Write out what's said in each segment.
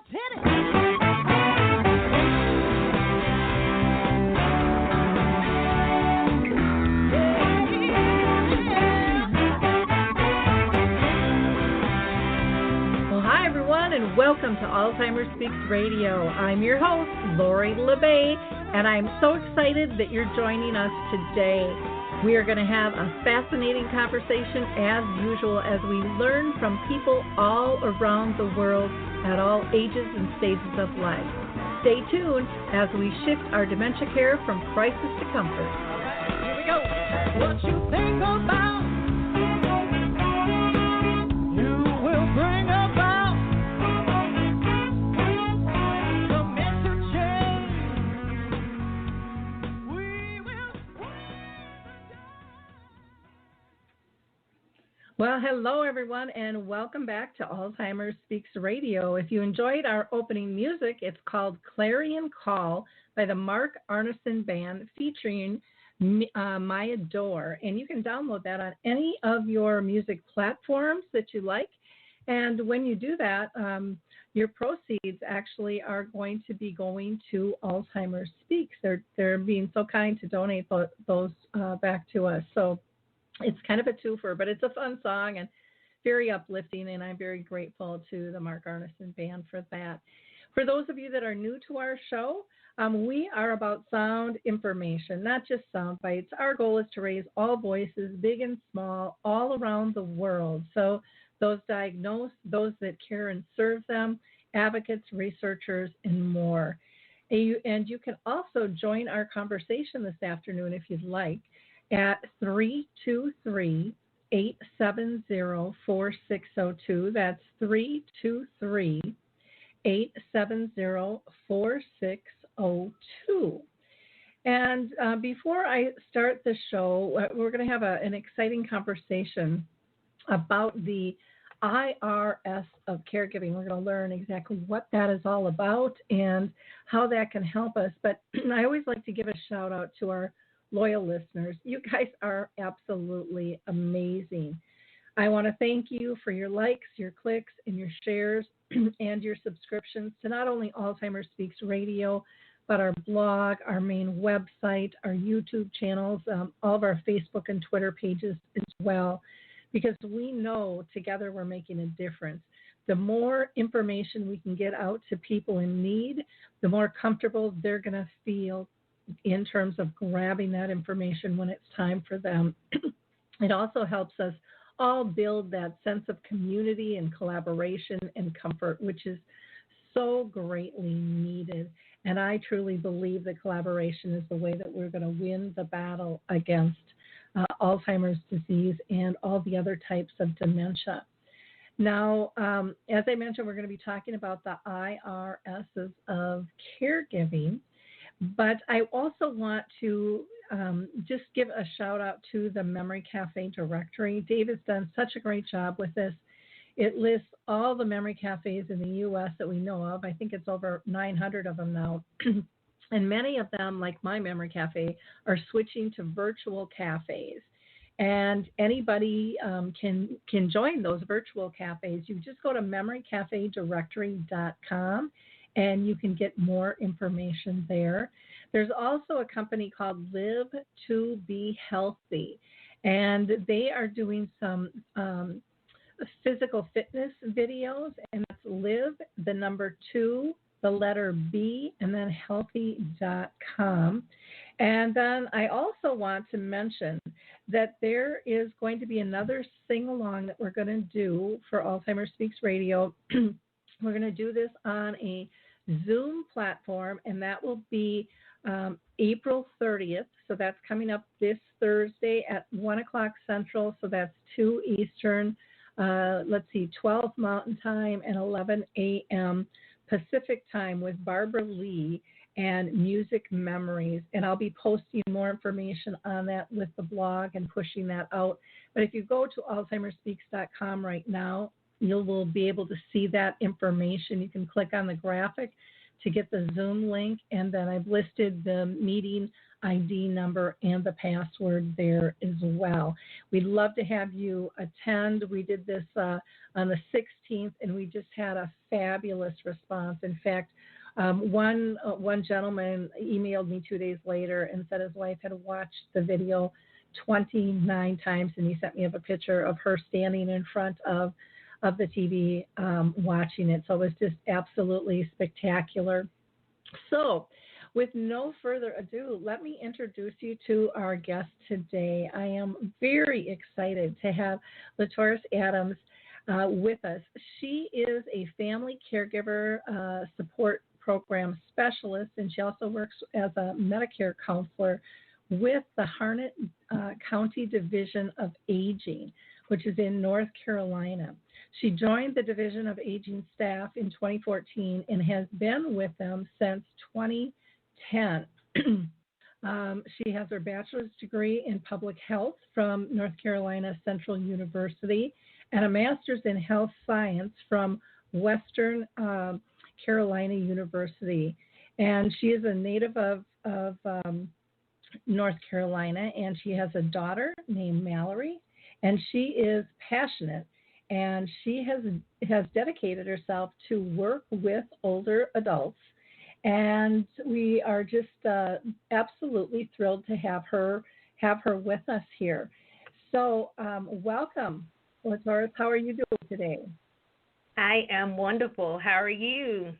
Hit it. And welcome to Alzheimer Speaks Radio. I'm your host, Lori LeBay, and I'm so excited that you're joining us today. We are going to have a fascinating conversation as usual as we learn from people all around the world at all ages and stages of life. Stay tuned as we shift our dementia care from crisis to comfort. All right, here we go. What you think about, you will bring about. Well, hello, everyone, and welcome back to Alzheimer Speaks Radio. If you enjoyed our opening music, it's called Clarion Call by the Mark Arneson Band featuring Maya Dore. And you can download that on any of your music platforms that you like. And when you do that, your proceeds actually are going to be going to Alzheimer Speaks. They're being so kind to donate those back to us. So it's kind of a twofer, but it's a fun song and very uplifting, and I'm very grateful to the Mark Arneson Band for that. For those of you that are new to our show, we are about sound information, not just sound bites. Our goal is to raise all voices, big and small, all around the world. So those diagnosed, those that care and serve them, advocates, researchers, and more. And you can also join our conversation this afternoon if you'd like at 323-870-4602. That's 323-870-4602. And before I start the show, we're going to have an exciting conversation about the IRS of Caregiving. We're going to learn exactly what that is all about and how that can help us. But I always like to give a shout out to our loyal listeners. You guys are absolutely amazing. I want to thank you for your likes, your clicks, and your shares, and your subscriptions to not only Alzheimer Speaks Radio, but our blog, our main website, our YouTube channels, all of our Facebook and Twitter pages as well, because we know together we're making a difference. The more information we can get out to people in need, the more comfortable they're going to feel in terms of grabbing that information when it's time for them. It also helps us all build that sense of community and collaboration and comfort, which is so greatly needed. And I truly believe that collaboration is the way that we're going to win the battle against Alzheimer's disease and all the other types of dementia. Now, as I mentioned, we're going to be talking about the IRS of Caregiving. But I also want to just give a shout out to the Memory Cafe directory. Dave has done such a great job with this. It lists all the memory cafes in the U.S. that we know of. I think it's over 900 of them now. And many of them, like my memory cafe, are switching to virtual cafes. And anybody can join those virtual cafes. You just go to memorycafedirectory.com. and you can get more information there. There's also a company called Live to Be Healthy, and they are doing some physical fitness videos, and that's Live, the number 2, the letter B, and then healthy.com. And then I also want to mention that there is going to be another sing-along that we're going to do for Alzheimer Speaks Radio. We're going to do this on a Zoom platform, and that will be April 30th. So that's coming up this Thursday at 1 o'clock Central. So that's 2 Eastern, 12 Mountain Time, and 11 a.m. Pacific Time with Barbara Lee and Music Memories. And I'll be posting more information on that with the blog and pushing that out. But if you go to alzheimerspeaks.com right now, you will be able to see that information. You can click on the graphic to get the Zoom link, and then I've listed the meeting ID number and the password there as well. We'd love to have you attend. We did this on the 16th, and we just had a fabulous response. In fact, one gentleman emailed me 2 days later and said his wife had watched the video 29 times, and he sent me up a picture of her standing in front of the TV watching it. So it was just absolutely spectacular. So with no further ado, let me introduce you to our guest today. I am very excited to have Latorius Adams with us. She is a family caregiver support program specialist, and she also works as a Medicare counselor with the Harnett County Division of Aging, which is in North Carolina. She joined the Division of Aging staff in 2014 and has been with them since 2010. She has her bachelor's degree in public health from North Carolina Central University and a master's in health science from Western Carolina University. And she is a native of North Carolina, and she has a daughter named Mallory, and she is passionate, and she has dedicated herself to work with older adults, and we are just absolutely thrilled to have her with us here. So welcome, Latorius. How are you doing today? I am wonderful. How are you?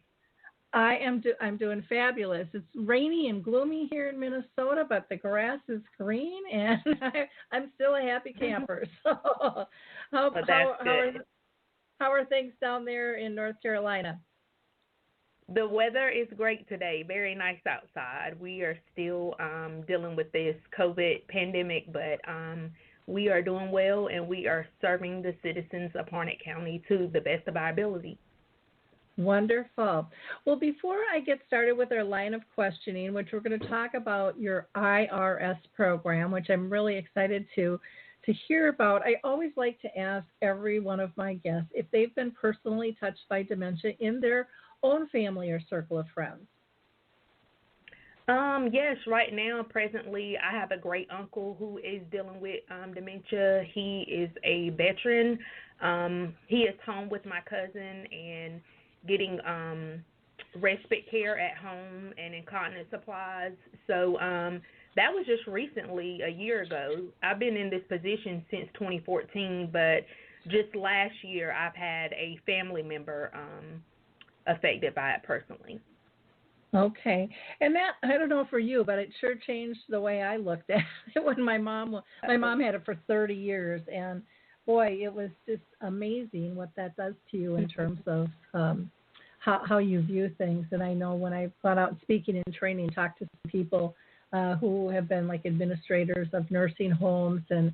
I'm doing fabulous. It's rainy and gloomy here in Minnesota, but the grass is green, and I'm still a happy camper. So, how are things down there in North Carolina? The weather is great today. Very nice outside. We are still dealing with this COVID pandemic, but we are doing well, and we are serving the citizens of Harnett County to the best of our ability. Wonderful. Well, before I get started with our line of questioning, which we're going to talk about your IRS program, which I'm really excited to hear about, I always like to ask every one of my guests if they've been personally touched by dementia in their own family or circle of friends. Yes, right now, presently, I have a great uncle who is dealing with dementia. He is a veteran. He is home with my cousin and getting respite care at home and incontinence supplies. So that was just recently, a year ago. I've been in this position since 2014, but just last year I've had a family member affected by it personally. Okay. And that, I don't know for you, but it sure changed the way I looked at it when my mom had it for 30 years. And boy, it was just amazing what that does to you in terms of how you view things. And I know when I've gone out speaking and training, talked to some people who have been like administrators of nursing homes, and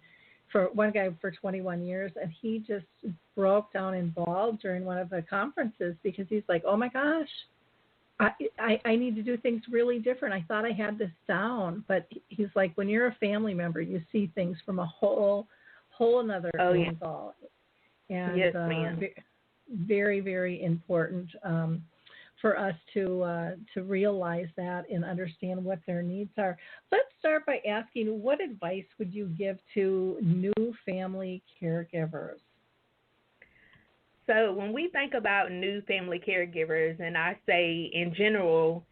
for one guy for 21 years, and he just broke down and bawled during one of the conferences because he's like, oh my gosh, I need to do things really different. I thought I had this down, but he's like, when you're a family member, you see things from a whole another angle. And yes, ma'am. Very, very important for us to realize that and understand what their needs are. Let's start by asking, what advice would you give to new family caregivers? So when we think about new family caregivers, and I say in general,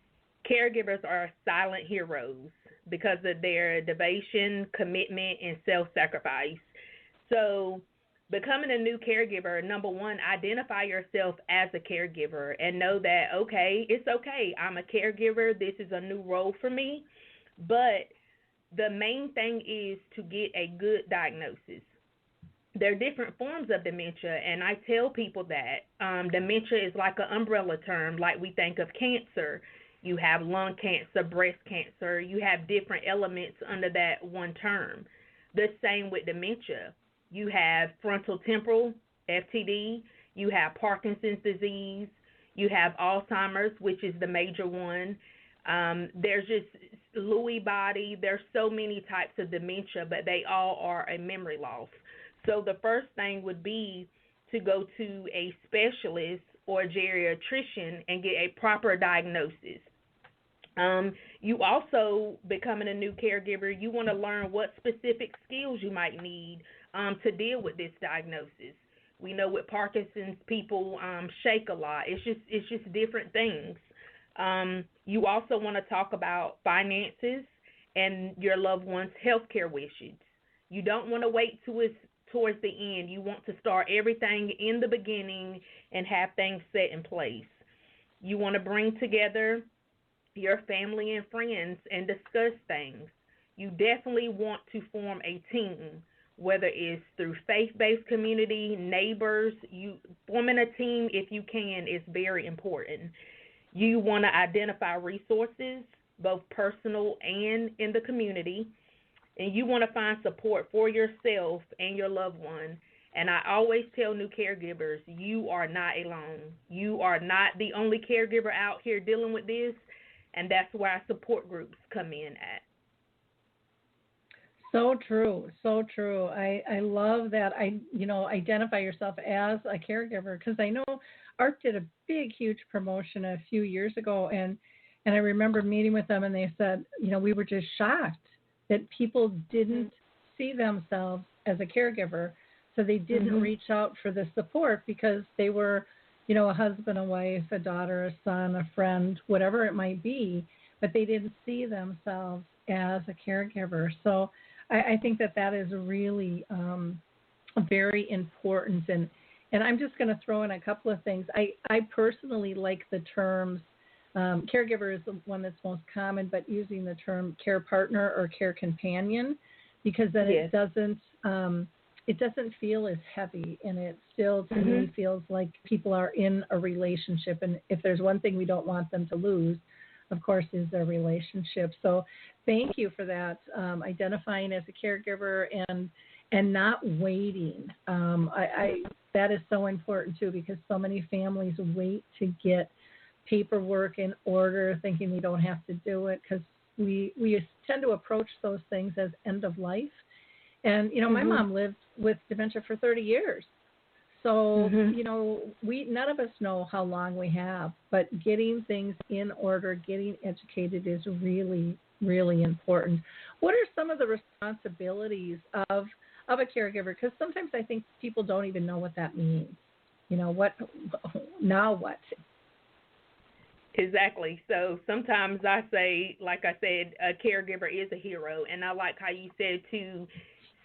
caregivers are silent heroes because of their devotion, commitment, and self-sacrifice. So becoming a new caregiver, number one, identify yourself as a caregiver and know that, okay, it's okay. I'm a caregiver. This is a new role for me. But the main thing is to get a good diagnosis. There are different forms of dementia, and I tell people that dementia is like an umbrella term, like we think of cancer. You have lung cancer, breast cancer. You have different elements under that one term. The same with dementia. You have frontotemporal, FTD. You have Parkinson's disease. You have Alzheimer's, which is the major one. There's just Lewy body. There's so many types of dementia, but they all are a memory loss. So the first thing would be to go to a specialist or a geriatrician and get a proper diagnosis. You also, becoming a new caregiver, you want to learn what specific skills you might need to deal with this diagnosis. We know with Parkinson's, people shake a lot. It's just different things. You also want to talk about finances and your loved one's healthcare wishes. You don't want to wait towards the end. You want to start everything in the beginning and have things set in place. You want to bring together your family and friends and discuss things. You definitely want to form a team, whether it's through faith-based community, neighbors. Forming a team, if you can, is very important. You want to identify resources, both personal and in the community, and you want to find support for yourself and your loved one. And I always tell new caregivers, you are not alone. You are not the only caregiver out here dealing with this, and that's where our support groups come in at. So true, so true. I love that. Identify yourself as a caregiver, because I know Art did a big, huge promotion a few years ago, and I remember meeting with them, and they said, we were just shocked that people didn't see themselves as a caregiver, so they didn't reach out for the support because they were, a husband, a wife, a daughter, a son, a friend, whatever it might be, but they didn't see themselves as a caregiver. So I think that is really very important. And I'm just going to throw in a couple of things. I personally like the terms, caregiver is the one that's most common, but using the term care partner or care companion, because then it doesn't feel as heavy, and it still, to me, feels like people are in a relationship. And if there's one thing we don't want them to lose, of course, is their relationship. So thank you for that, identifying as a caregiver and not waiting. That is so important, too, because so many families wait to get paperwork in order, thinking we don't have to do it, because we tend to approach those things as end of life. And, my mom lived with dementia for 30 years. So, none of us know how long we have, but getting things in order, getting educated is really, really important. What are some of the responsibilities of a caregiver? Because sometimes I think people don't even know what that means. What? Exactly. So sometimes I say, like I said, a caregiver is a hero, and I like how you said to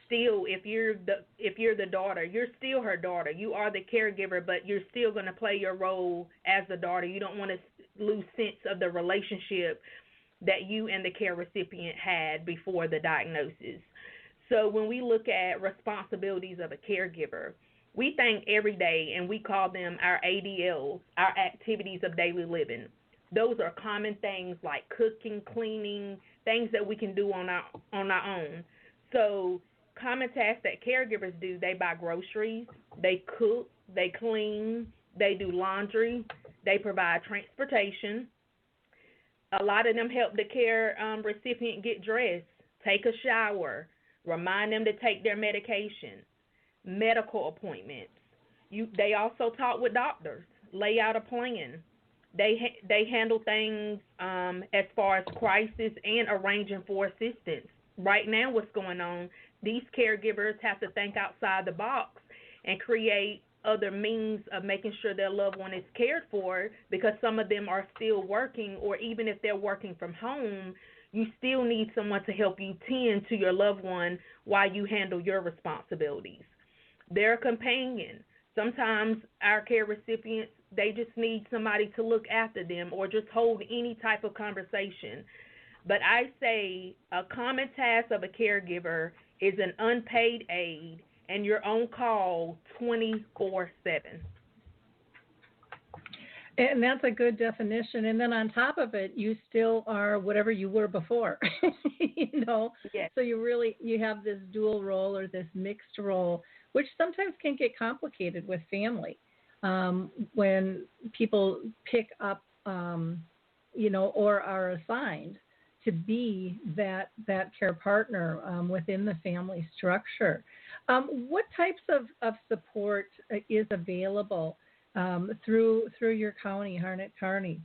still, if you're the daughter, you're still her daughter. You are the caregiver, but you're still going to play your role as the daughter. You don't want to lose sense of the relationship that you and the care recipient had before the diagnosis. So when we look at responsibilities of a caregiver, we think every day, and we call them our ADLs, our activities of daily living. Those are common things like cooking, cleaning, things that we can do on our own. So common tasks that caregivers do: they buy groceries, they cook, they clean, they do laundry, they provide transportation. A lot of them help the care recipient get dressed, take a shower, remind them to take their medication, medical appointments. They also talk with doctors, lay out a plan. They handle things as far as crisis and arranging for assistance. Right now, what's going on, these caregivers have to think outside the box and create other means of making sure their loved one is cared for, because some of them are still working, or even if they're working from home, you still need someone to help you tend to your loved one while you handle your responsibilities. They're a companion. Sometimes our care recipients, they just need somebody to look after them or just hold any type of conversation. But I say a common task of a caregiver is an unpaid aid, and you're on call 24/7. And that's a good definition. And then on top of it, you still are whatever you were before, Yes. So you have this dual role or this mixed role, which sometimes can get complicated with family when people pick up, or are assigned to be that care partner within the family structure. What types of support is available through your county, Harnett County?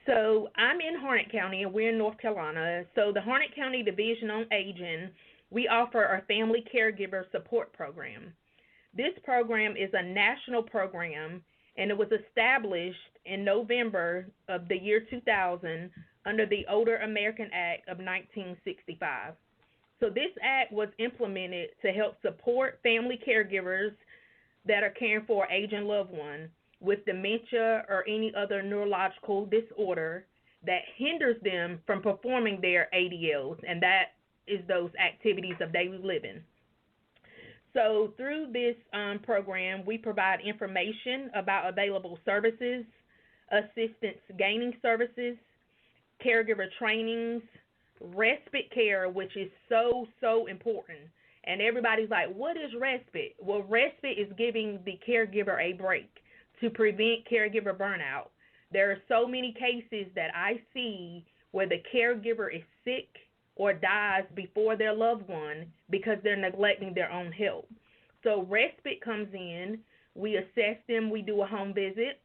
So I'm in Harnett County, and we're in North Carolina. So the Harnett County Division on Aging, we offer our Family Caregiver Support Program. This program is a national program, and it was established in November of the year 2000 under the Older American Act of 1965. So this act was implemented to help support family caregivers that are caring for an aging loved one with dementia or any other neurological disorder that hinders them from performing their ADLs, and that is those activities of daily living. So through this program, we provide information about available services, assistance gaining services, caregiver trainings, respite care, which is so, so important. And everybody's like, what is respite? Well, respite is giving the caregiver a break to prevent caregiver burnout. There are so many cases that I see where the caregiver is sick or dies before their loved one because they're neglecting their own health. So respite comes in, we assess them, we do a home visit,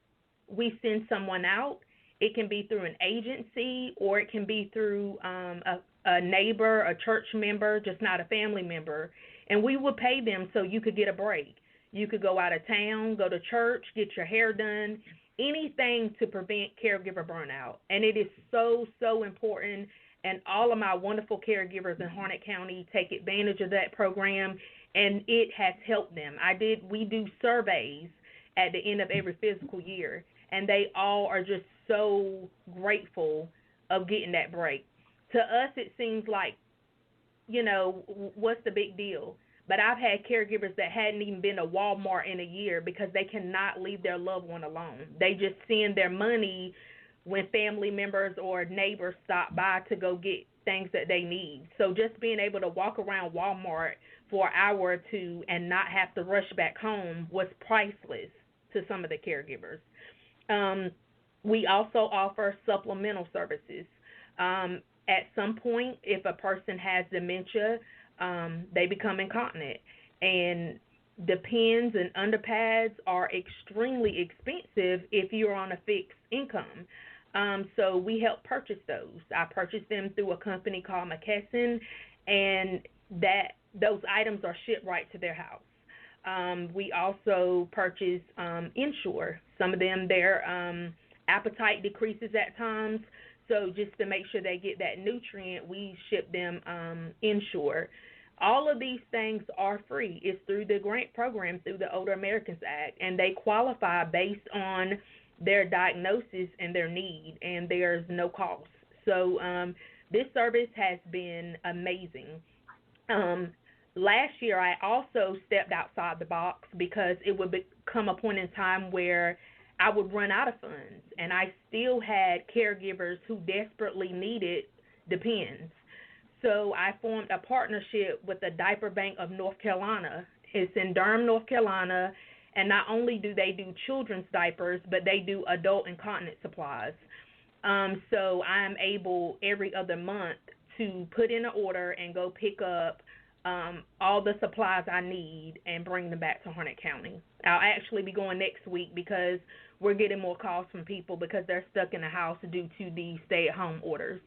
we send someone out. It can be through an agency, or it can be through a neighbor, a church member, just not a family member, and we will pay them so you could get a break. You could go out of town, go to church, get your hair done, anything to prevent caregiver burnout. And it is so, so important, and all of my wonderful caregivers in Harnett County take advantage of that program, and it has helped them. We do surveys at the end of every fiscal year, and they all are just so grateful of getting that break. To us, it seems like, what's the big deal? But I've had caregivers that hadn't even been to Walmart in a year because they cannot leave their loved one alone. They just send their money when family members or neighbors stop by to go get things that they need. So just being able to walk around Walmart for an hour or two and not have to rush back home was priceless to some of the caregivers. We also offer supplemental services. At some point, if a person has dementia, they become incontinent, and the pins and underpads are extremely expensive if you're on a fixed income. So we help purchase those. I purchased them through a company called McKesson, and those items are shipped right to their house. We also purchase Ensure. Some of them, their appetite decreases at times, so just to make sure they get that nutrient, we ship them Ensure. All of these things are free. It's through the grant program, through the Older Americans Act, and they qualify based on their diagnosis and their need, and there's no cost. So this service has been amazing. Last year, I also stepped outside the box because it would become a point in time where I would run out of funds, and I still had caregivers who desperately needed Depends. So I formed a partnership with the Diaper Bank of North Carolina. It's in Durham, North Carolina, and not only do they do children's diapers, but they do adult incontinence supplies. So I'm able every other month to put in an order and go pick up all the supplies I need and bring them back to Harnett County. I'll actually be going next week because we're getting more calls from people because they're stuck in the house due to the stay-at-home orders.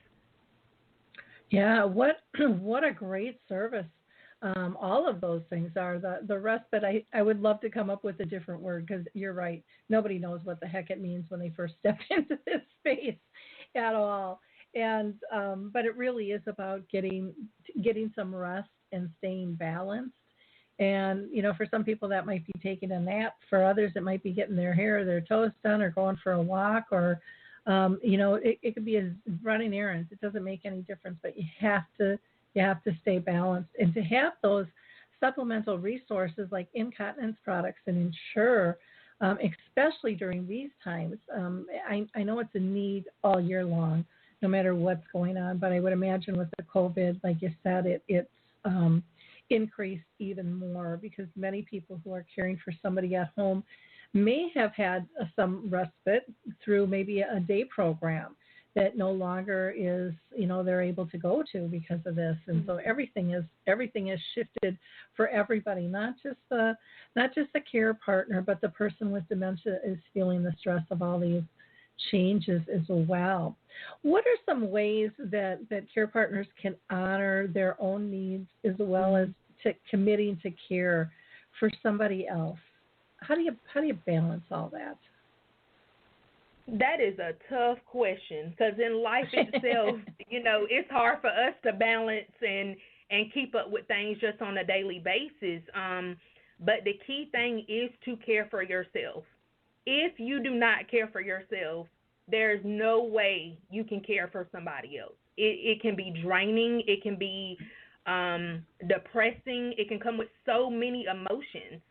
Yeah, what a great service. All of those things are. The respite, I would love to come up with a different word because you're right. Nobody knows what the heck it means when they first step into this space at all. And but it really is about getting some rest and staying balanced. And, for some people that might be taking a nap. For others, it might be getting their hair or their toes done or going for a walk or, it could be as running errands. It doesn't make any difference, but you have to stay balanced. And to have those supplemental resources like incontinence products and Ensure, especially during these times, I know it's a need all year long, no matter what's going on. But I would imagine with the COVID, like you said, it's increased even more because many people who are caring for somebody at home may have had some respite through maybe a day program that no longer is, they're able to go to because of this. And so everything is shifted for everybody, not just the care partner, but the person with dementia is feeling the stress of all these changes as well. What are some ways that care partners can honor their own needs as well as committing to care for somebody else? How do you balance all that? That is a tough question, because in life itself, it's hard for us to balance and keep up with things just on a daily basis. But the key thing is to care for yourself. If you do not care for yourself, there's no way you can care for somebody else. It can be draining. It can be depressing. It can come with so many emotions.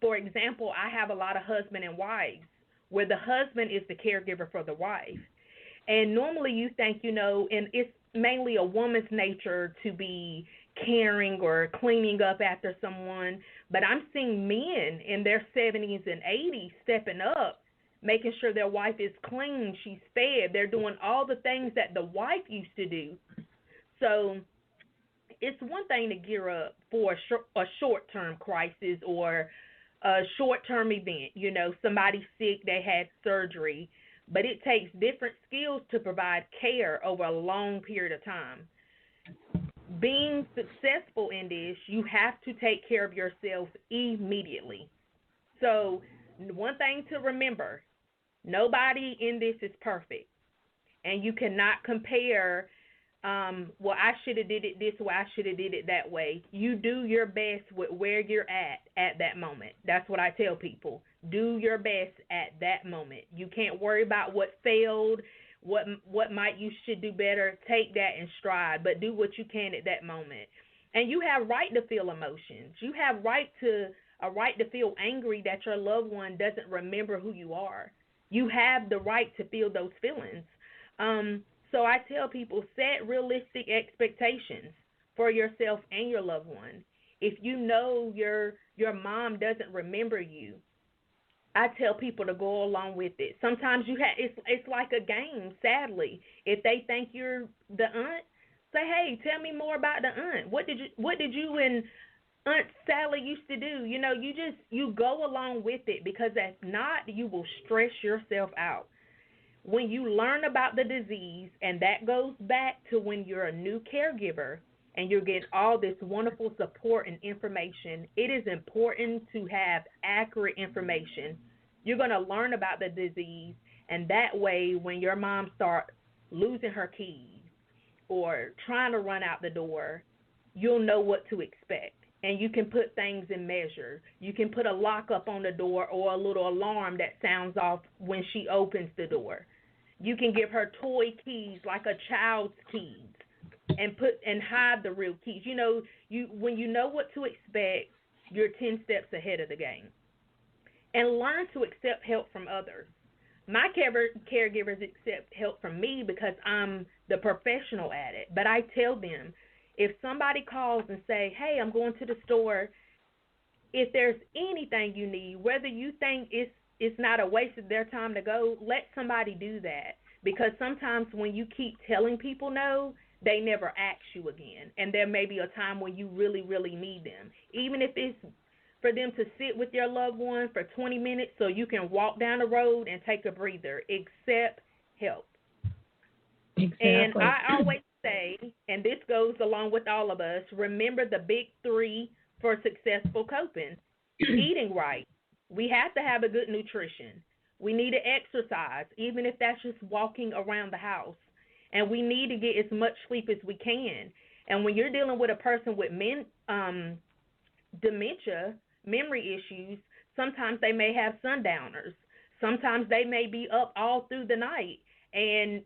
For example, I have a lot of husband and wives where the husband is the caregiver for the wife. And normally you think, and it's mainly a woman's nature to be caring or cleaning up after someone, but I'm seeing men in their 70s and 80s stepping up, making sure their wife is clean, she's fed, they're doing all the things that the wife used to do. So it's one thing to gear up for a short-term crisis or a short-term event, somebody's sick, they had surgery, but it takes different skills to provide care over a long period of time. Being successful in this, you have to take care of yourself immediately. So one thing to remember, nobody in this is perfect, and you cannot compare well, I should have did it this way, I should have did it that way. You do your best with where you're at that moment. That's what I tell people. Do your best at that moment. You can't worry about what failed, what might you should do better. Take that in stride, but do what you can at that moment. And you have right to feel emotions. You have a right to feel angry that your loved one doesn't remember who you are. You have the right to feel those feelings. So I tell people, set realistic expectations for yourself and your loved one. If you know your mom doesn't remember you, I tell people to go along with it. Sometimes it's like a game, sadly. If they think you're the aunt, say, hey, tell me more about the aunt. What did you and Aunt Sally used to do? You go along with it, because if not, you will stress yourself out. When you learn about the disease, and that goes back to when you're a new caregiver and you're getting all this wonderful support and information, it is important to have accurate information. You're going to learn about the disease, and that way when your mom starts losing her keys or trying to run out the door, you'll know what to expect. And you can put things in measure. You can put a lock up on the door or a little alarm that sounds off when she opens the door. You can give her toy keys like a child's keys and hide the real keys. When you know what to expect, you're 10 steps ahead of the game. And learn to accept help from others. My caregivers accept help from me because I'm the professional at it. But I tell them, if somebody calls and say, hey, I'm going to the store, if there's anything you need, whether you think it's not a waste of their time to go, let somebody do that. Because sometimes when you keep telling people no, they never ask you again. And there may be a time when you really, really need them. Even if it's for them to sit with your loved one for 20 minutes so you can walk down the road and take a breather. Accept help. Exactly. And I always say, and this goes along with all of us, remember the big 3 for successful coping. Eating right. We have to have a good nutrition. We need to exercise, even if that's just walking around the house. And we need to get as much sleep as we can. And when you're dealing with a person with dementia, memory issues, sometimes they may have sundowners. Sometimes they may be up all through the night and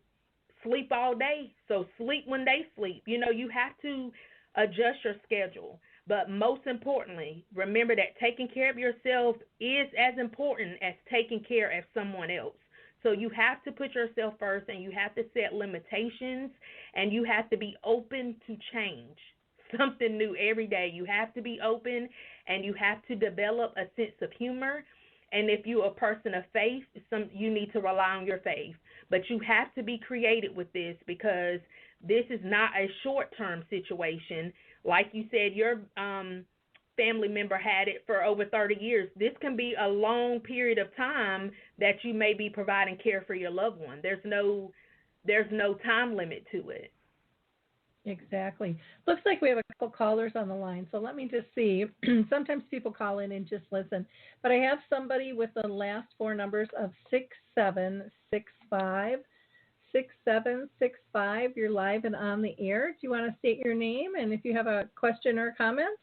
sleep all day. So sleep when they sleep. You have to adjust your schedule. But most importantly, remember that taking care of yourself is as important as taking care of someone else. So you have to put yourself first, and you have to set limitations, and you have to be open to change. Something new every day. You have to be open, and you have to develop a sense of humor, And if you're a person of faith, you need to rely on your faith. But you have to be creative with this, because this is not a short-term situation. Like you said, your family member had it for over 30 years. This can be a long period of time that you may be providing care for your loved one. There's no time limit to it. Exactly. Looks like we have a couple callers on the line, so let me just see. Sometimes people call in and just listen, but I have somebody with the last four numbers of 6765. 6765. You're live and on the air. Do you want to state your name and if you have a question or comment?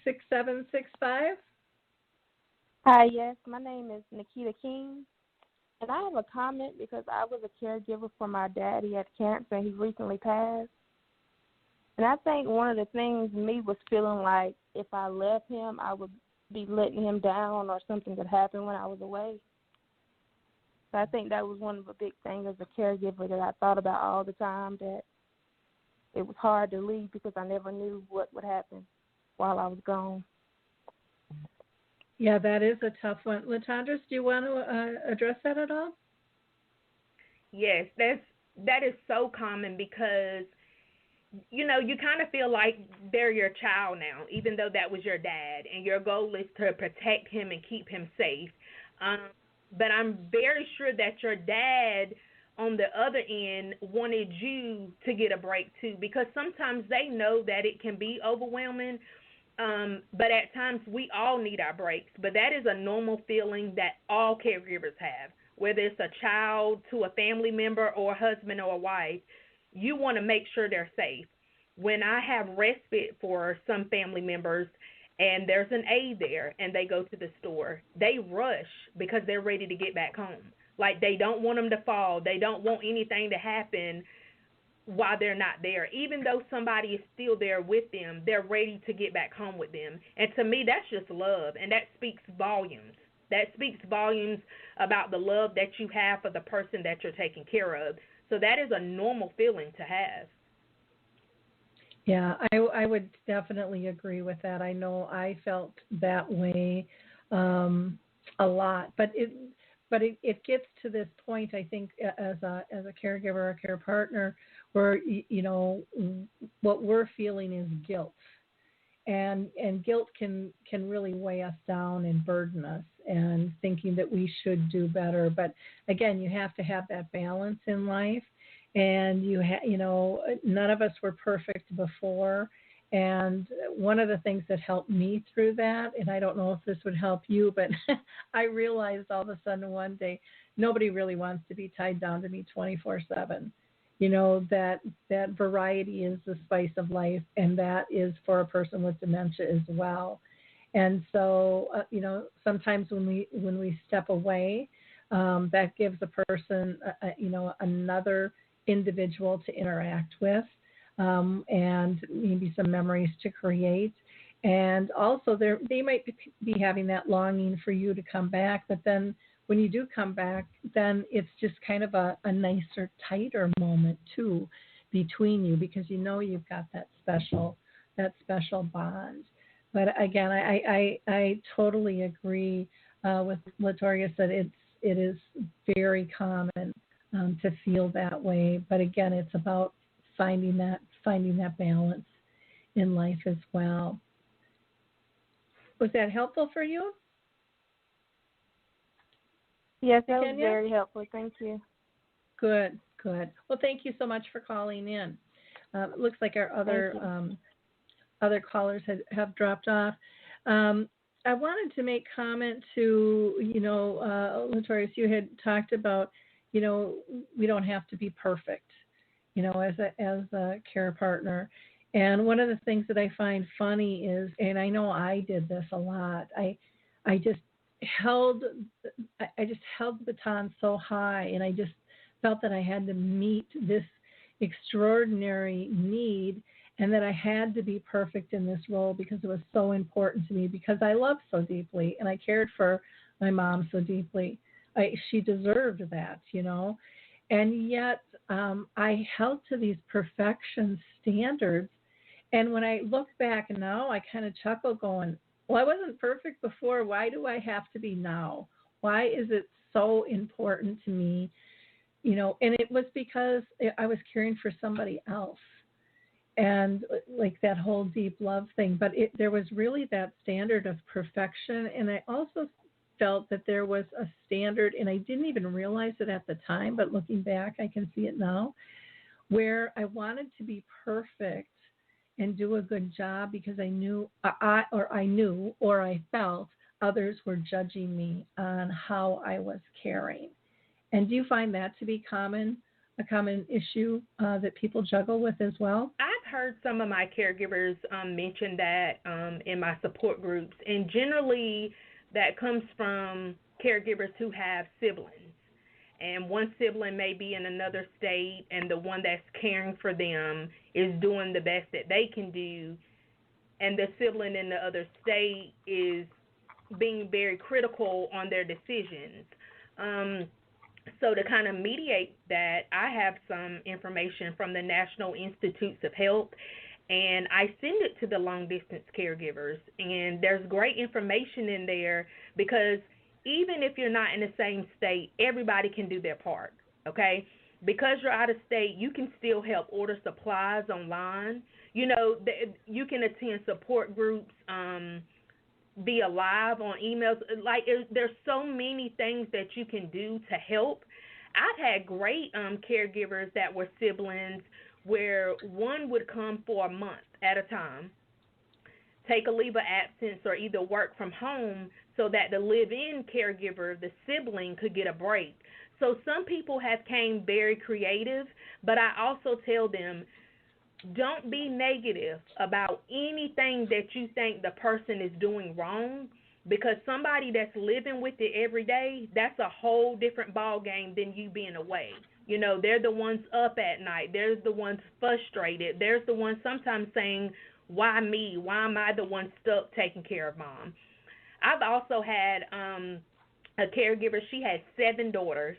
6765. Hi, yes, my name is Nikita King, and I have a comment because I was a caregiver for my dad. He had cancer and he recently passed. And I think one of the things me was feeling like if I left him, I would be letting him down or something could happen when I was away. So I think that was one of the big things as a caregiver that I thought about all the time, that it was hard to leave because I never knew what would happen while I was gone. Yeah, that is a tough one. Latondra, do you want to address that at all? Yes, that is so common because, you kind of feel like they're your child now, even though that was your dad, and your goal is to protect him and keep him safe. But I'm very sure that your dad on the other end wanted you to get a break too, because sometimes they know that it can be overwhelming. But at times we all need our breaks. But that is a normal feeling that all caregivers have, whether it's a child to a family member or a husband or a wife. You want to make sure they're safe. When I have respite for some family members and there's an aide there and they go to the store, they rush because they're ready to get back home. Like, they don't want them to fall. They don't want anything to happen while they're not there. Even though somebody is still there with them, they're ready to get back home with them. And to me, that's just love, and that speaks volumes. That speaks volumes about the love that you have for the person that you're taking care of. So that is a normal feeling to have. Yeah, I would definitely agree with that. I know I felt that way a lot, but it gets to this point, I think, as a caregiver, a care partner, where what we're feeling is guilt, and guilt can really weigh us down and burden us, and thinking that we should do better. But again, you have to have that balance in life, and none of us were perfect before. And one of the things that helped me through that, and I don't know if this would help you, but I realized all of a sudden one day, nobody really wants to be tied down to me 24/7. That variety is the spice of life, and that is for a person with dementia as well. And so, sometimes when we step away, that gives a person, another individual to interact with. And maybe some memories to create. And also they might be having that longing for you to come back, but then when you do come back, then it's just kind of a nicer, tighter moment too between you, because you've got that special bond. But again, I totally agree with Latorius that it is very common to feel that way. But again, it's about finding that balance in life as well. Was that helpful for you? Yes, that was very helpful. Thank you. Good. Well, thank you so much for calling in. It looks like our other callers have dropped off. I wanted to make comment to, Latorius, you had talked about, we don't have to be perfect, as a care partner. And one of the things that I find funny is, and I know I did this a lot, I just held the baton so high, and I just felt that I had to meet this extraordinary need, and that I had to be perfect in this role because it was so important to me, because I loved so deeply and I cared for my mom so deeply. She deserved that, and yet I held to these perfection standards. And when I look back now, I kind of chuckle going, well, I wasn't perfect before. Why do I have to be now? Why is it so important to me? And it was because I was caring for somebody else, and like that whole deep love thing. But there was really that standard of perfection. And I also felt that there was a standard, and I didn't even realize it at the time, but looking back, I can see it now, where I wanted to be perfect and do a good job because I knew or I felt others were judging me on how I was caring. And do you find that to be a common issue that people juggle with as well? I've heard some of my caregivers mention that in my support groups, and generally that comes from caregivers who have siblings. And one sibling may be in another state, and the one that's caring for them is doing the best that they can do, and the sibling in the other state is being very critical on their decisions. So to kind of mediate that, I have some information from the National Institutes of Health, and I send it to the long-distance caregivers. And there's great information in there because even if you're not in the same state, everybody can do their part, okay? Because you're out of state, you can still help order supplies online. You can attend support groups, be live on emails. Like, there's so many things that you can do to help. I've had great caregivers that were siblings where one would come for a month at a time, take a leave of absence, or either work from home so that the live-in caregiver, the sibling, could get a break. So some people have came very creative, but I also tell them, don't be negative about anything that you think the person is doing wrong, because somebody that's living with it every day, that's a whole different ball game than you being away. They're the ones up at night. They're the ones frustrated. They're the ones sometimes saying, why me? Why am I the one stuck taking care of mom? I've also had a caregiver. She had 7 daughters.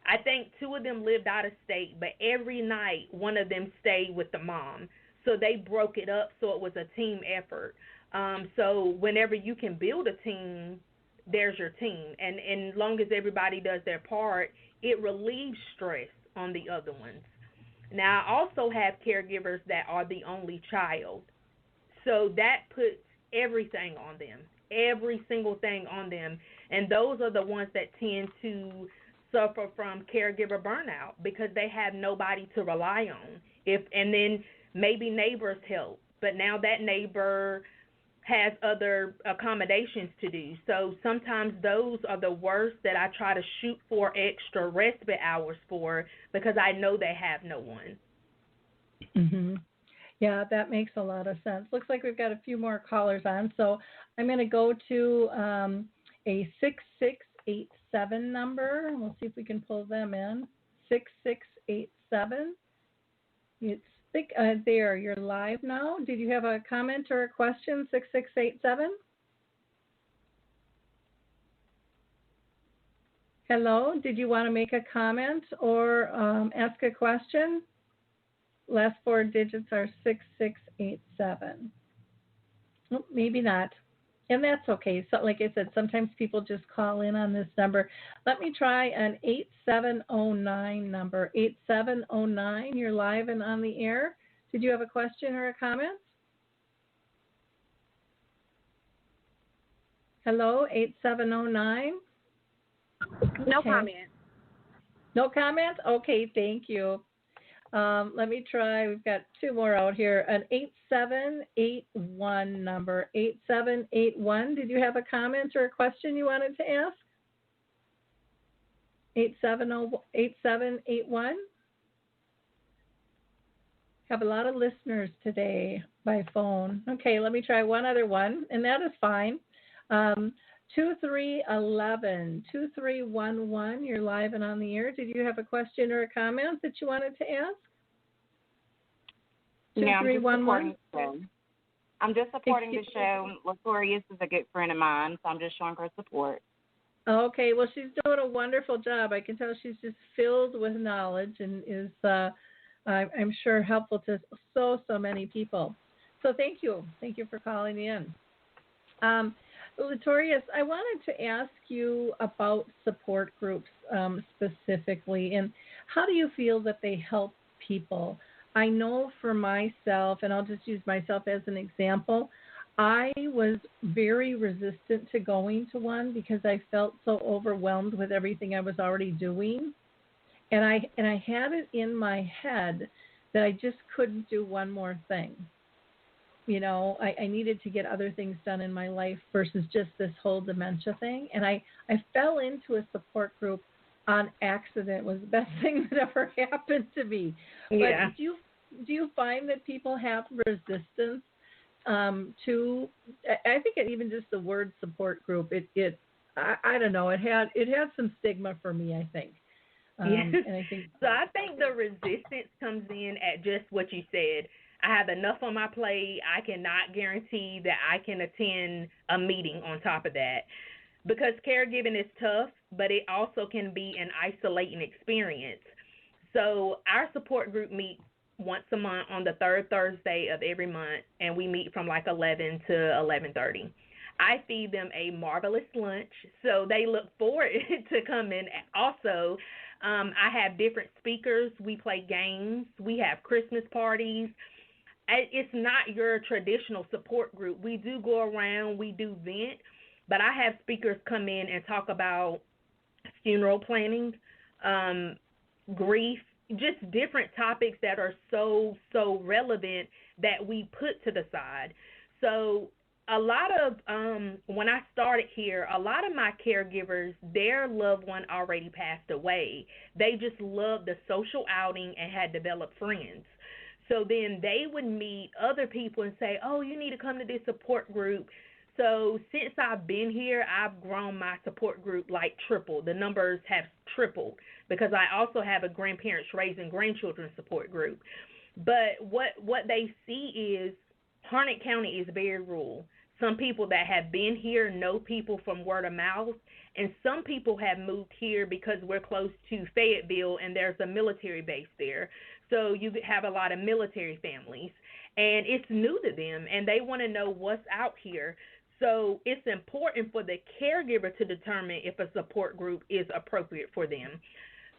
I think 2 of them lived out of state, but every night one of them stayed with the mom. So they broke it up so it was a team effort. So whenever you can build a team, there's your team. And as long as everybody does their part, it relieves stress on the other ones. Now, I also have caregivers that are the only child. So that puts everything on them, every single thing on them. And those are the ones that tend to suffer from caregiver burnout because they have nobody to rely on. And then maybe neighbors help, but now that neighbor has other accommodations to do. So sometimes those are the worst that I try to shoot for extra respite hours for because I know they have no one. Mm-hmm. Yeah, that makes a lot of sense. Looks like we've got a few more callers on, so I'm going to go to a 6687 number. We'll see if we can pull them in. 6687. It's there. You're live now. Did you have a comment or a question? 6687. Hello. Did you want to make a comment or ask a question? Last 4 digits are 6687. Well, maybe not. And that's okay. So, like I said, sometimes people just call in on this number. Let me try an 8709 number. 8709, you're live and on the air. Did you have a question or a comment? Hello, 8709. No comment. No comment? Okay, thank you. Let me try. We've got 2 more out here. An 8781 number. 8781. Did you have a comment or a question you wanted to ask? 8781. Have a lot of listeners today by phone. Okay, let me try one other one, and that is fine. 2311. 2311. You're live and on the air. Did you have a question or a comment that you wanted to ask? 2311. I'm just supporting the show. Latorius is a good friend of mine, so I'm just showing her support. Okay, well, she's doing a wonderful job. I can tell she's just filled with knowledge and is, I'm sure, helpful to so many people. So thank you. Thank you for calling in. Latorius, I wanted to ask you about support groups specifically, and how do you feel that they help people? I know for myself, and I'll just use myself as an example, I was very resistant to going to one because I felt so overwhelmed with everything I was already doing. And I had it in my head that I just couldn't do one more thing. I needed to get other things done in my life versus just this whole dementia thing. And I fell into a support group on accident. It was the best thing that ever happened to me. Yeah. But do you find that people have resistance to? I think even just the word support group, I don't know. It had some stigma for me, I think. And I think so. I think the resistance comes in at just what you said. I have enough on my plate. I cannot guarantee that I can attend a meeting on top of that, because caregiving is tough, but it also can be an isolating experience. So our support group meets once a month on the third Thursday of every month, and we meet from like 11 to 11:30. I feed them a marvelous lunch, so they look forward to coming. Also, I have different speakers. We play games. We have Christmas parties. It's not your traditional support group. We do go around, we do vent, but I have speakers come in and talk about funeral planning, grief, just different topics that are so relevant that we put to the side. So a lot of, when I started here, a lot of my caregivers, their loved one already passed away. They just loved the social outing and had developed friends. So then they would meet other people and say, oh, you need to come to this support group. So since I've been here, I've grown my support group like triple. The numbers have tripled because I also have a grandparents raising grandchildren support group. But what they see is Harnett County is very rural. Some people that have been here know people from word of mouth, and some people have moved here because we're close to Fayetteville and there's a military base there. So you have a lot of military families, and it's new to them, and they want to know what's out here. So it's important for the caregiver to determine if a support group is appropriate for them.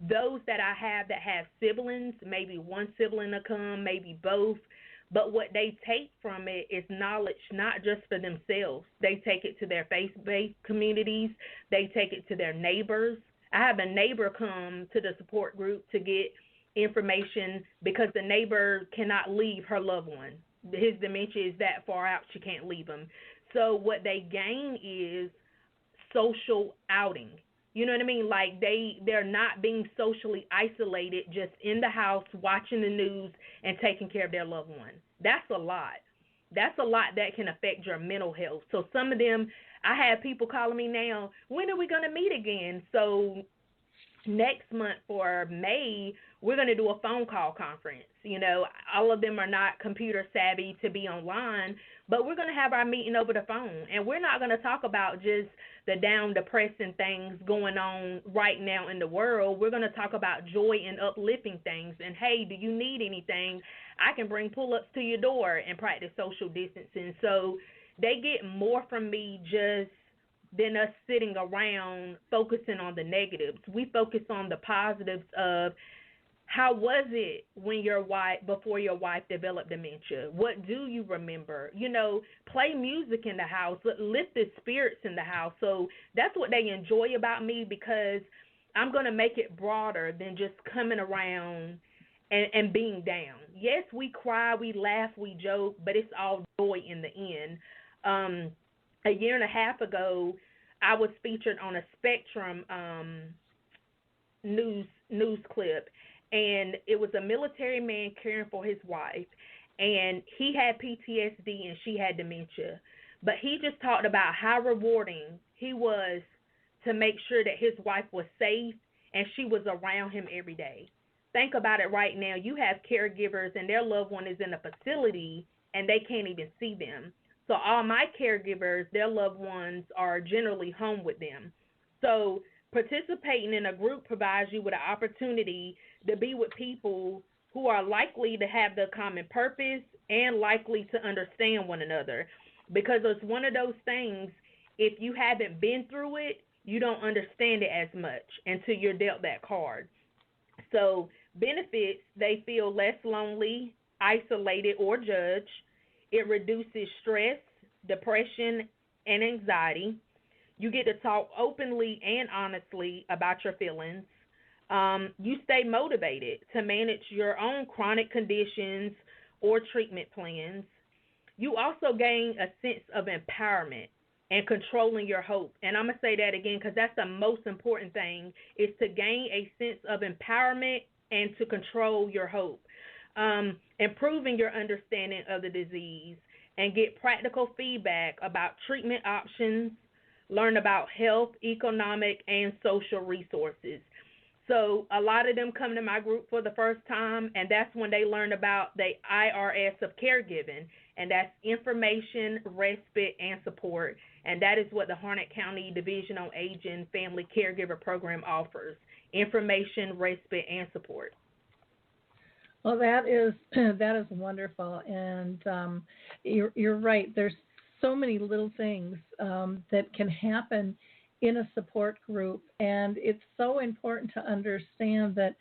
Those that I have that have siblings, maybe one sibling will come, maybe both, but what they take from it is knowledge, not just for themselves. They take it to their faith-based communities. They take it to their neighbors. I have a neighbor come to the support group to get information because the neighbor cannot leave her loved one. His dementia is that far out, she can't leave him. So what they gain is social outing. You know what I mean? Like they're not being socially isolated, just in the house watching the news and taking care of their loved one. That's a lot. That's a lot that can affect your mental health. So some of them, I have people calling me now, when are we going to meet again? So next month for May, we're going to do a phone call conference. You know, all of them are not computer savvy to be online, but we're going to have our meeting over the phone. And we're not going to talk about just the down, depressing things going on right now in the world. We're going to talk about joy and uplifting things. And, hey, do you need anything? I can bring pull-ups to your door and practice social distancing. So they get more from me just than us sitting around focusing on the negatives. We focus on the positives of how was it when before your wife developed dementia? What do you remember? You know, play music in the house, lift the spirits in the house. So that's what they enjoy about me, because I'm going to make it broader than just coming around and being down. Yes, we cry, we laugh, we joke, but it's all joy in the end. A year and a half ago, I was featured on a Spectrum news clip, and it was a military man caring for his wife, and he had PTSD and she had dementia. But he just talked about how rewarding he was to make sure that his wife was safe and she was around him every day. Think about it right now. You have caregivers and their loved one is in a facility and they can't even see them. So all my caregivers, their loved ones are generally home with them. So participating in a group provides you with an opportunity to be with people who are likely to have the common purpose and likely to understand one another. because it's one of those things, if you haven't been through it, you don't understand it as much until you're dealt that card. So benefits, they feel less lonely, isolated, or judged. It reduces stress, depression, and anxiety. You get to talk openly and honestly about your feelings. You stay motivated to manage your own chronic conditions or treatment plans. You also gain a sense of empowerment and controlling your hope. And I'm going to say that again because that's the most important thing, is to gain a sense of empowerment and to control your hope. Improving your understanding of the disease and get practical feedback about treatment options, learn about health, economic, and social resources. So a lot of them come to my group for the first time, and that's when they learn about the IRS of Caregiving, and that's information, respite, and support. And that is what the Harnett County Division on Aging Family Caregiver Program offers: information, respite, and support. Well, that is wonderful, and you're right. There's so many little things that can happen in a support group, and it's so important to understand that,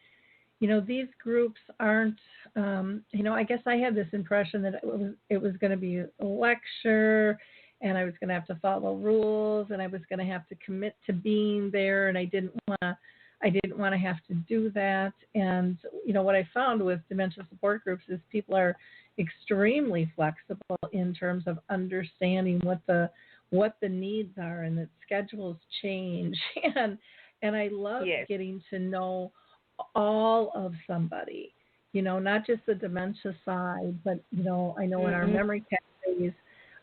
these groups aren't, I guess I had this impression that it was going to be a lecture, and I was going to have to follow rules, and I was going to have to commit to being there, and I didn't want to have to do that. And, what I found with dementia support groups is people are extremely flexible in terms of understanding what the needs are, and that schedules change. And I love getting to know all of somebody, not just the dementia side, but, I know in our memory categories,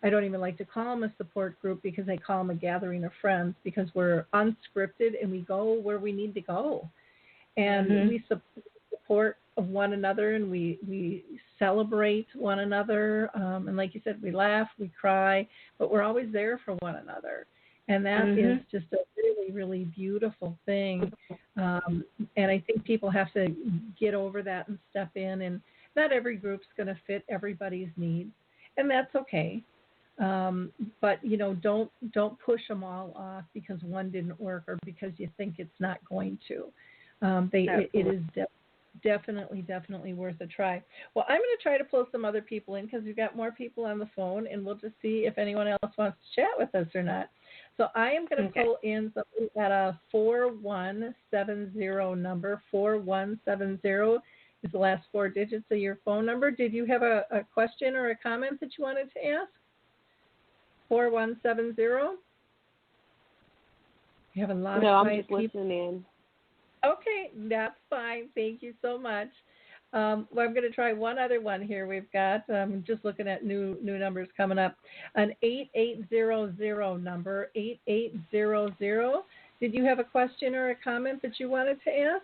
I don't even like to call them a support group because I call them a gathering of friends, because we're unscripted and we go where we need to go. And we support one another, and we celebrate one another. And like you said, we laugh, we cry, but we're always there for one another. And that is just a really, really beautiful thing. And I think people have to get over that and step in. And not every group's going to fit everybody's needs, and that's okay. But don't push them all off because one didn't work or because you think it's not going to. It is definitely worth a try. Well, I'm going to try to pull some other people in because we've got more people on the phone, and we'll just see if anyone else wants to chat with us or not. So I am going to pull in somebody at a 4170 number. 4170 is the last four digits of your phone number. Did you have a question or a comment that you wanted to ask? 4170? You have a lot of quiet people. I'm just listening in. Okay, that's fine. Thank you so much. Well, I'm going to try one other one here. We've got, just looking at new numbers coming up, an 8800 number, 8800. Did you have a question or a comment that you wanted to ask?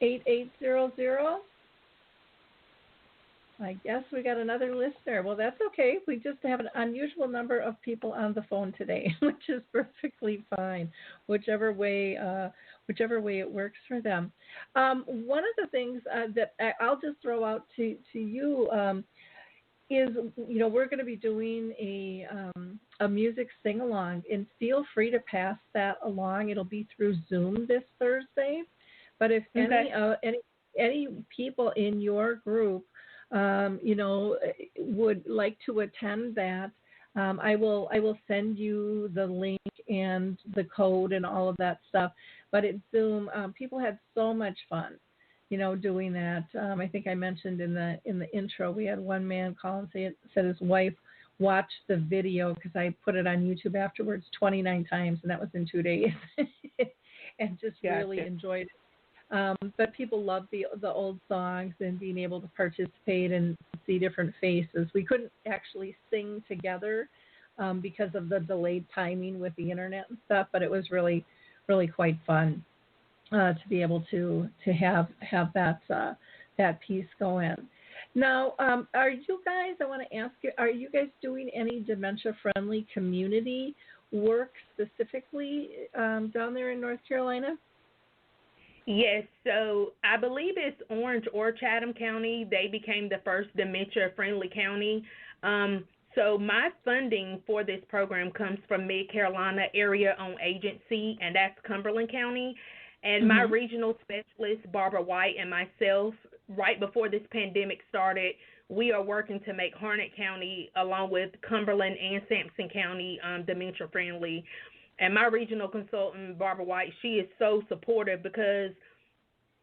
8800? I guess we got another listener. Well, that's okay. We just have an unusual number of people on the phone today, which is perfectly fine, whichever way it works for them. One of the things that I'll just throw out to you is, we're going to be doing a music sing-along, and feel free to pass that along. It'll be through Zoom this Thursday. But if any people in your group would like to attend that, I will send you the link and the code and all of that stuff. But at Zoom, people had so much fun, doing that. I think I mentioned in the intro, we had one man call and said his wife watched the video, because I put it on YouTube afterwards 29 times, and that was in 2 days, and just really enjoyed it. But people love the old songs and being able to participate and see different faces. We couldn't actually sing together because of the delayed timing with the internet and stuff, but it was really, really quite fun to be able to have that piece go in. Now, are you guys, I want to ask you, are you guys doing any dementia-friendly community work specifically down there in North Carolina? Yes, so I believe it's Orange or Chatham County. They became the first dementia-friendly county. So my funding for this program comes from Mid-Carolina Area Owned Agency, and that's Cumberland County. And my regional specialist, Barbara White, and myself, right before this pandemic started, we are working to make Harnett County, along with Cumberland and Sampson County, dementia-friendly. And my regional consultant, Barbara White, she is so supportive because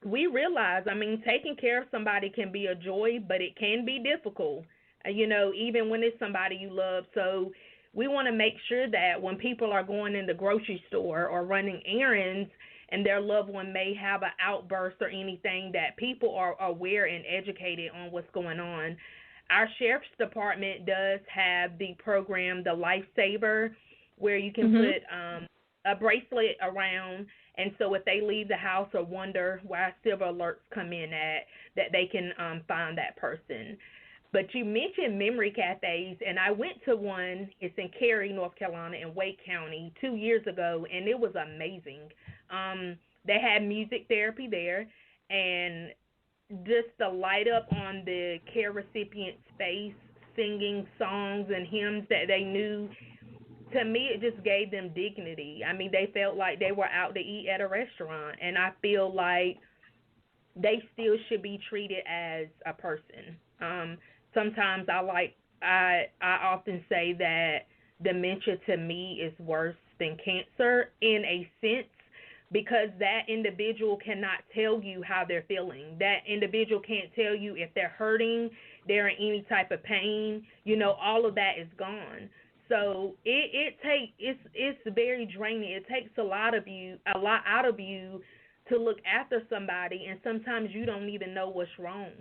we realize, I mean, taking care of somebody can be a joy, but it can be difficult, even when it's somebody you love. So we want to make sure that when people are going in the grocery store or running errands and their loved one may have an outburst or anything, that people are aware and educated on what's going on. Our sheriff's department does have the program, the Lifesaver, where you can put a bracelet around, and so if they leave the house or wonder why silver alerts come in at, that they can find that person. But you mentioned memory cafes, and I went to one. It's in Cary, North Carolina, in Wake County 2 years ago, and it was amazing. They had music therapy there, and just the light up on the care recipient's face, singing songs and hymns that they knew, to me, it just gave them dignity. I mean, they felt like they were out to eat at a restaurant, and I feel like they still should be treated as a person. Sometimes I often say that dementia to me is worse than cancer in a sense, because that individual cannot tell you how they're feeling. That individual can't tell you if they're hurting, they're in any type of pain. All of that is gone. So it's very draining. It takes a lot out of you to look after somebody, and sometimes you don't even know what's wrong.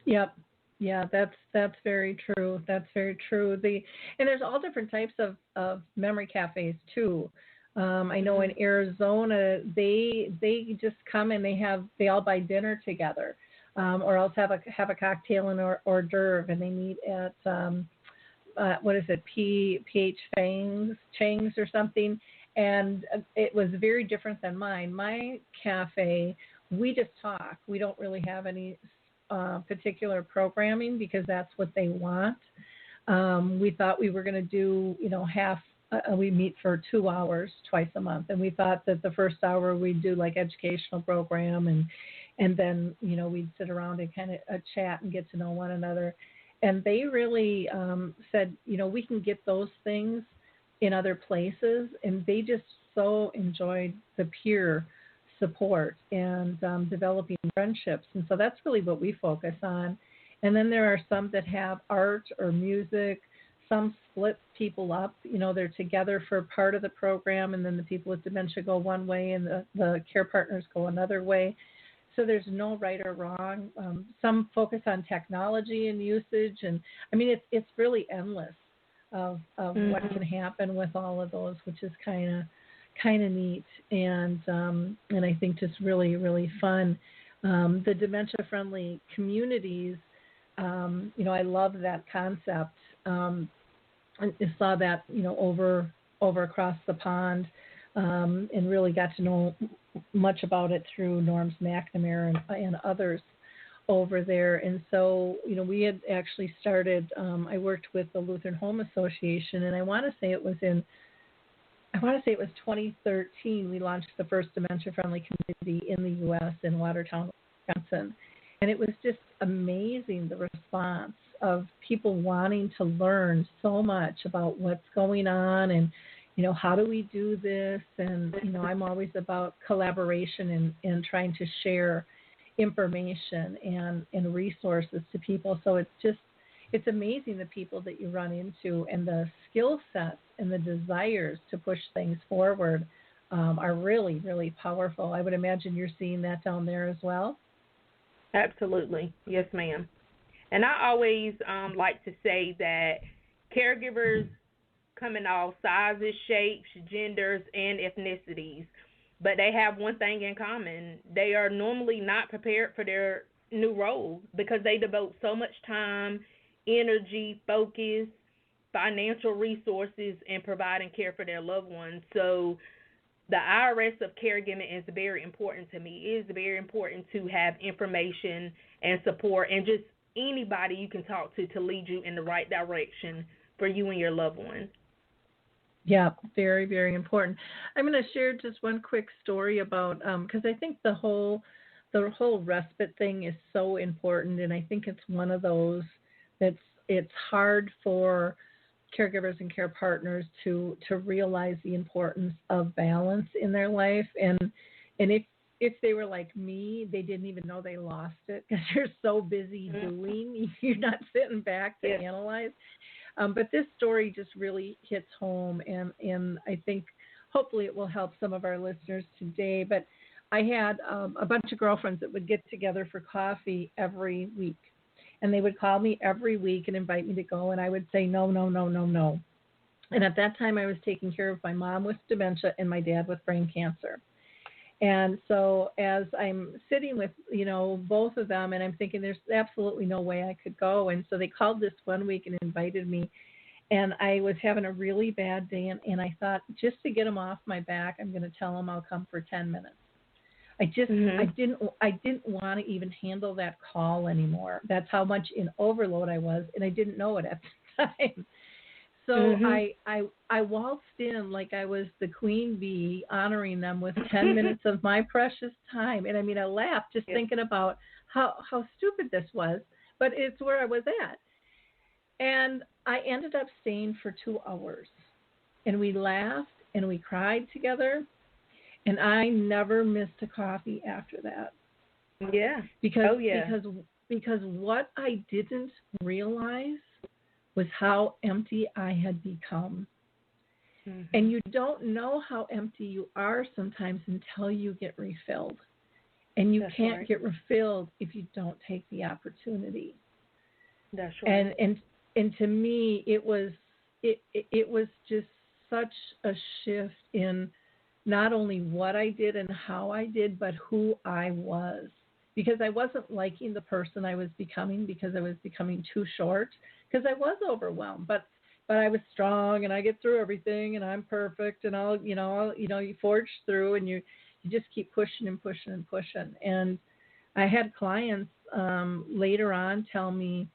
Yep. Yeah, that's very true. That's very true. And there's all different types of memory cafes too. I know in Arizona they just come and they all buy dinner together, or else have a cocktail and hors d'oeuvre, and they meet at what is it, PH Chang's or something. And it was very different than mine. My cafe, we just talk. We don't really have any particular programming because that's what they want. We thought we were going to do, we meet for 2 hours twice a month. And we thought that the first hour we'd do like educational program, and then, we'd sit around and kind of chat and get to know one another. And they really said, we can get those things in other places. And they just so enjoyed the peer support and developing friendships. And so that's really what we focus on. And then there are some that have art or music. Some split people up. They're together for part of the program, and then the people with dementia go one way and the care partners go another way. So there's no right or wrong. Some focus on technology and usage, and I mean it's really endless of what can happen with all of those, which is kind of neat, and I think just really, really fun. The dementia friendly communities, I love that concept. I saw that over across the pond, and really got to know much about it through Norms McNamara and others over there. And so, we had actually started, I worked with the Lutheran Home Association, and I want to say it was 2013, we launched the first dementia-friendly community in the U.S. in Watertown, Wisconsin. And it was just amazing, the response of people wanting to learn so much about what's going on and, how do we do this? And, I'm always about collaboration and trying to share information and resources to people. So it's amazing the people that you run into, and the skill sets and the desires to push things forward are really, really powerful. I would imagine you're seeing that down there as well. Absolutely. Yes, ma'am. And I always like to say that caregivers come in all sizes, shapes, genders, and ethnicities, but they have one thing in common. They are normally not prepared for their new role because they devote so much time, energy, focus, financial resources, and providing care for their loved ones. So the IRS of Caregiving is very important to me. It is very important to have information and support and just anybody you can talk to lead you in the right direction for you and your loved one. Yeah, very, very important. I'm going to share just one quick story about, because I think the whole respite thing is so important, and I think it's one of those it's hard for caregivers and care partners to realize the importance of balance in their life, and if they were like me, they didn't even know they lost it because you're so busy doing, you're not sitting back to analyze. But this story just really hits home, and I think hopefully it will help some of our listeners today. But I had a bunch of girlfriends that would get together for coffee every week. And they would call me every week and invite me to go, and I would say no, no, no, no, no. And at that time, I was taking care of my mom with dementia and my dad with brain cancer. And so as I'm sitting with, both of them, and I'm thinking there's absolutely no way I could go. And so they called this one week and invited me. And I was having a really bad day, and I thought, just to get them off my back, I'm going to tell them I'll come for 10 minutes. I didn't want to even handle that call anymore. That's how much in overload I was, and I didn't know it at the time. So I waltzed in like I was the queen bee, honoring them with 10 minutes of my precious time. And I mean, I laughed just thinking about how stupid this was, but it's where I was at. And I ended up staying for 2 hours, and we laughed and we cried together. And I never missed a coffee after that. Yeah. Because what I didn't realize was how empty I had become. Mm-hmm. And you don't know how empty you are sometimes until you get refilled. And you can't get refilled if you don't take the opportunity. That's right. And to me, it was just such a shift in not only what I did and how I did, but who I was. Because I wasn't liking the person I was becoming because I was becoming too short, because I was overwhelmed. But I was strong, and I get through everything, and I'm perfect, and you forge through, and you just keep pushing and pushing and pushing. And I had clients later on tell me,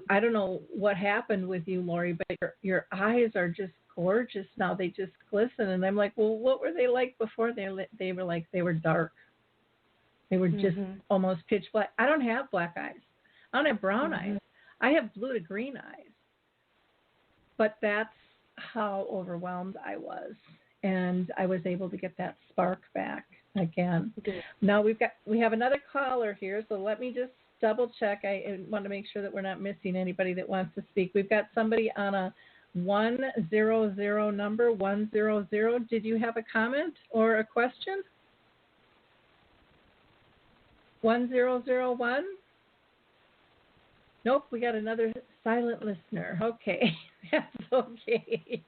I don't know what happened with you, Lori, but your eyes are just gorgeous now. They just glisten. And I'm like, well, what were they like before? They were like, they were dark. They were just almost pitch black. I don't have black eyes. I don't have brown eyes. I have blue to green eyes. But that's how overwhelmed I was. And I was able to get that spark back again. Now we have another caller here, so let me just double check. I want to make sure that we're not missing anybody that wants to speak. We've got somebody on a 100 number, 100. Did you have a comment or a question? 1001? Nope, we got another silent listener. Okay, that's okay.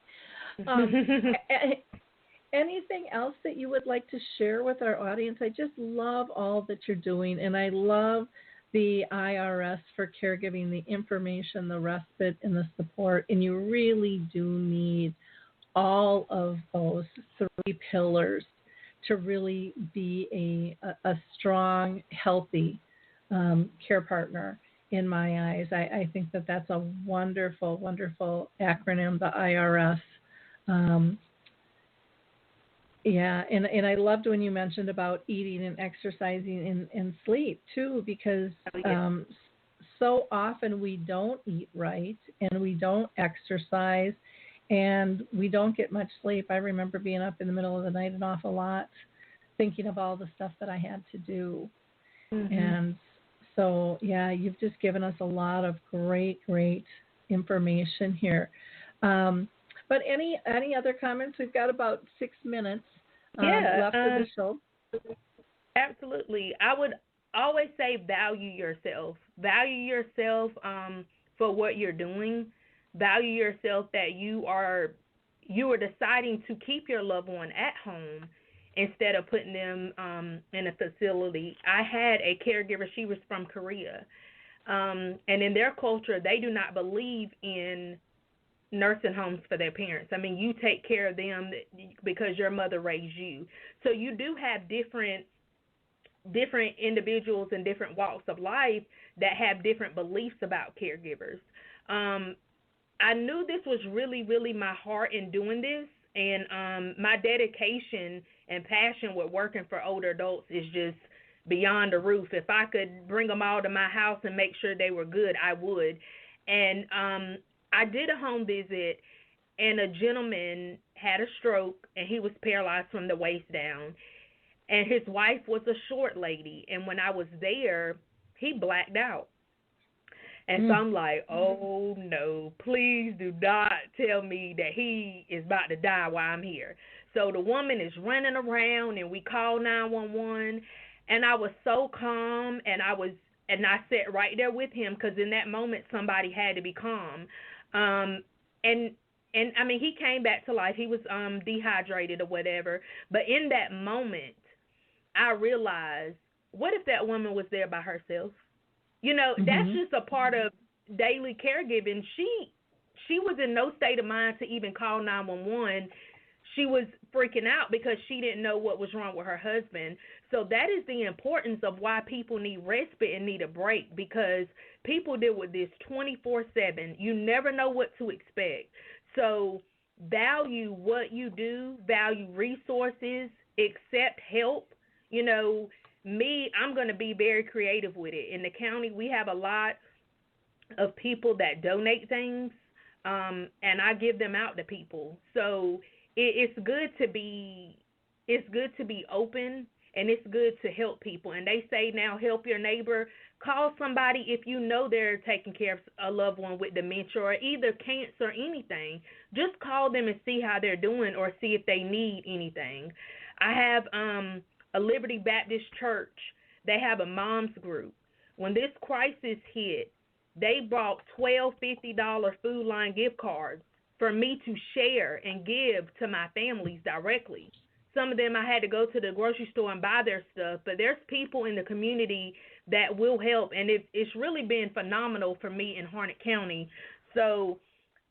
Anything else that you would like to share with our audience? I just love all that you're doing, and I love the IRS for Caregiving, the information, the respite, and the support. And you really do need all of those 3 pillars to really be a strong, healthy care partner in my eyes. I think that that's a wonderful, wonderful acronym, the IRS. And I loved when you mentioned about eating and exercising and sleep too, because so often we don't eat right and we don't exercise and we don't get much sleep. I remember being up in the middle of the night an awful lot, thinking of all the stuff that I had to do. And so, you've just given us a lot of great, great information here. But any other comments? We've got about 6 minutes left of the show. Absolutely. I would always say value yourself. Value yourself for what you're doing. Value yourself that you are deciding to keep your loved one at home instead of putting them in a facility. I had a caregiver. She was from Korea. And in their culture, they do not believe in nursing homes for their parents. I mean, you take care of them because your mother raised you. So you do have different individuals in different walks of life that have different beliefs about caregivers. I knew this was really, really my heart in doing this, and my dedication and passion with working for older adults is just beyond the roof. If I could bring them all to my house and make sure they were good, I would. And I did a home visit, and a gentleman had a stroke, and he was paralyzed from the waist down. And his wife was a short lady, and when I was there, he blacked out. And so I'm like, oh, no, please do not tell me that he is about to die while I'm here. So the woman is running around, and we call 911, and I was so calm, and I sat right there with him, because in that moment somebody had to be calm. And I mean, he came back to life. He was dehydrated or whatever. But in that moment, I realized, what if that woman was there by herself? You know, that's just a part of daily caregiving. She was in no state of mind to even call 911. She was freaking out because she didn't know what was wrong with her husband. So that is the importance of why people need respite and need a break, because people deal with this 24/7. You never know what to expect. So value what you do, value resources, accept help. You know, I'm going to be very creative with it. In the county, we have a lot of people that donate things, and I give them out to people. So it's good to be open, and it's good to help people. And they say now, help your neighbor. Call somebody if you know they're taking care of a loved one with dementia or either cancer or anything. Just call them and see how they're doing, or see if they need anything. I have a Liberty Baptist Church. They have a mom's group. When this crisis hit, they bought 12 $50 Food Line gift cards for me to share and give to my families directly. Some of them I had to go to the grocery store and buy their stuff, but there's people in the community that will help, and it's really been phenomenal for me in Harnett County. So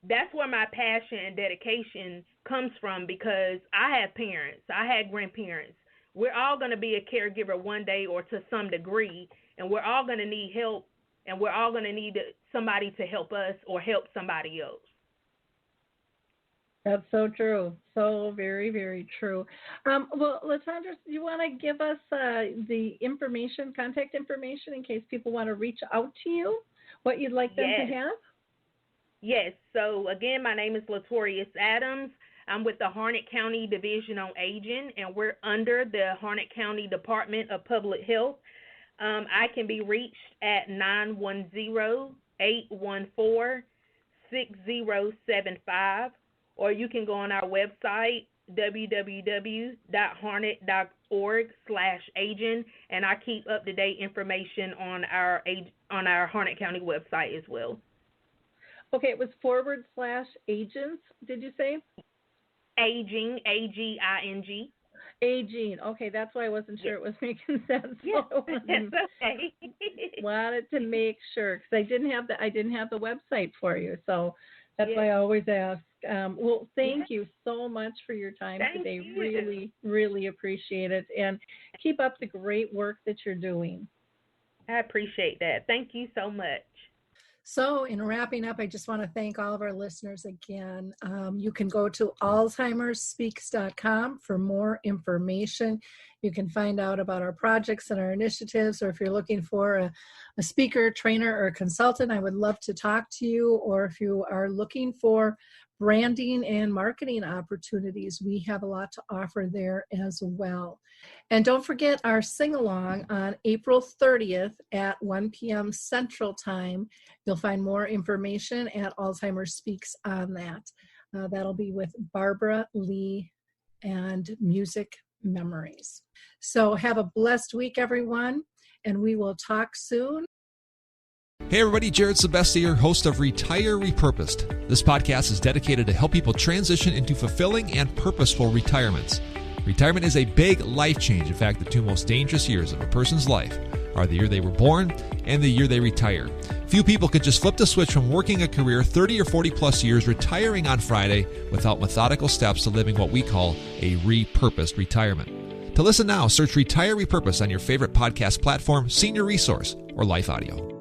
that's where my passion and dedication comes from, because I have parents, I had grandparents. We're all going to be a caregiver one day or to some degree, and we're all going to need help, and we're all going to need somebody to help us or help somebody else. That's so true. So very, very true. Well, Latondra, do you want to give us the information, contact information, in case people want to reach out to you, what you'd like them to have? Yes. So, again, my name is Latorius Adams. I'm with the Harnett County Division on Aging, and we're under the Harnett County Department of Public Health. I can be reached at 910-814-6075, or you can go on our website, www.harnett.org/aging, and I keep up-to-date information on our Harnett County website as well. Okay, it was /agents, did you say? Aging, A-G-I-N-G. Aging. Okay, that's why I wasn't sure it was making sense. Yeah, that's okay. Wanted to make sure, because I didn't have the website for you, so that's why I always ask. Well, thank you so much for your time today. You. Really, really appreciate it, and keep up the great work that you're doing. I appreciate that. Thank you so much. So in wrapping up, I just want to thank all of our listeners again. You can go to alzheimerspeaks.com for more information. You can find out about our projects and our initiatives, or if you're looking for a speaker, trainer, or consultant, I would love to talk to you. Or if you are looking for branding and marketing opportunities, we have a lot to offer there as well. And don't forget our sing-along on April 30th at 1 p.m. Central Time. You'll find more information at Alzheimer's Speaks on that. That'll be with Barbara Lee and Music Memories. So have a blessed week, everyone, and we will talk soon. Hey everybody, Jared Sebesti here, host of Retire Repurposed. This podcast is dedicated to help people transition into fulfilling and purposeful retirements. Retirement is a big life change. In fact, the two most dangerous years of a person's life are the year they were born and the year they retire. Few people can just flip the switch from working a career 30 or 40 plus years, retiring on Friday without methodical steps to living what we call a repurposed retirement. To listen now, search Retire Repurposed on your favorite podcast platform, Senior Resource, or Life Audio.